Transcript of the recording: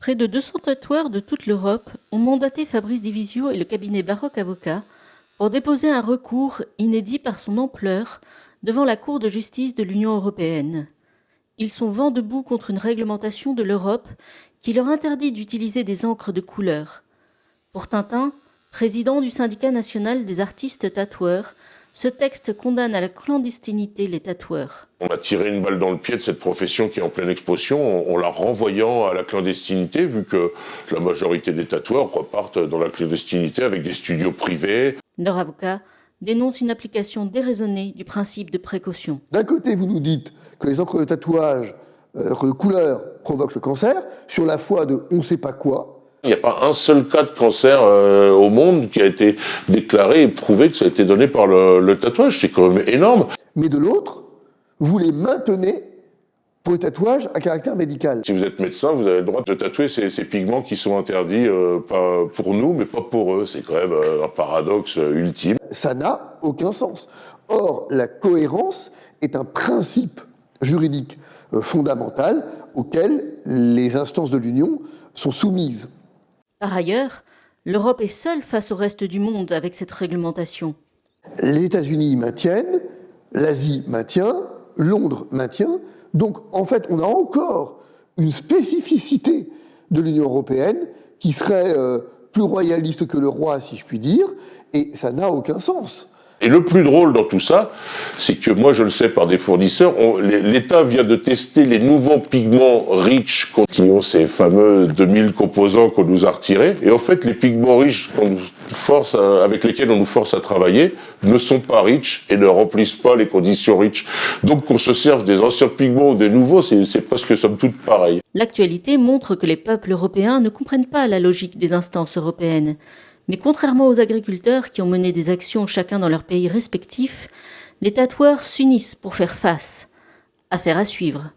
Près de 200 tatoueurs de toute l'Europe ont mandaté Fabrice Divisio et le cabinet Baroque Avocat pour déposer un recours inédit par son ampleur devant la Cour de justice de l'Union européenne. Ils sont vent debout contre une réglementation de l'Europe qui leur interdit d'utiliser des encres de couleur. Pour Tintin, président du syndicat national des artistes tatoueurs, ce texte condamne à la clandestinité les tatoueurs. On a tiré une balle dans le pied de cette profession qui est en pleine expansion en la renvoyant à la clandestinité, vu que la majorité des tatoueurs repartent dans la clandestinité avec des studios privés. Leur avocat dénonce une application déraisonnée du principe de précaution. D'un côté, vous nous dites que les encres de tatouage de couleur provoquent le cancer, sur la foi de on ne sait pas quoi. Il n'y a pas un seul cas de cancer au monde qui a été déclaré et prouvé que ça a été donné par le tatouage. C'est quand même énorme. Mais de l'autre, vous les maintenez pour les tatouages à caractère médical. Si vous êtes médecin, vous avez le droit de tatouer ces pigments qui sont interdits, pas pour nous, mais pas pour eux. C'est quand même un paradoxe ultime. Ça n'a aucun sens. Or, la cohérence est un principe juridique fondamental auquel les instances de l'Union sont soumises. Par ailleurs, l'Europe est seule face au reste du monde avec cette réglementation. Les États-Unis maintiennent, l'Asie maintient, Londres maintient. Donc, en fait, on a encore une spécificité de l'Union européenne qui serait plus royaliste que le roi, si je puis dire, et ça n'a aucun sens. Et le plus drôle dans tout ça, c'est que moi je le sais par des fournisseurs, l'État vient de tester les nouveaux pigments riches qui ont ces fameux 2000 composants qu'on nous a retirés. Et en fait, les pigments riches avec lesquels on nous force à travailler ne sont pas riches et ne remplissent pas les conditions riches. Donc qu'on se serve des anciens pigments ou des nouveaux, c'est presque somme toute pareil. L'actualité montre que les peuples européens ne comprennent pas la logique des instances européennes. Mais contrairement aux agriculteurs qui ont mené des actions chacun dans leur pays respectif, les tatoueurs s'unissent pour faire face. Affaire à suivre.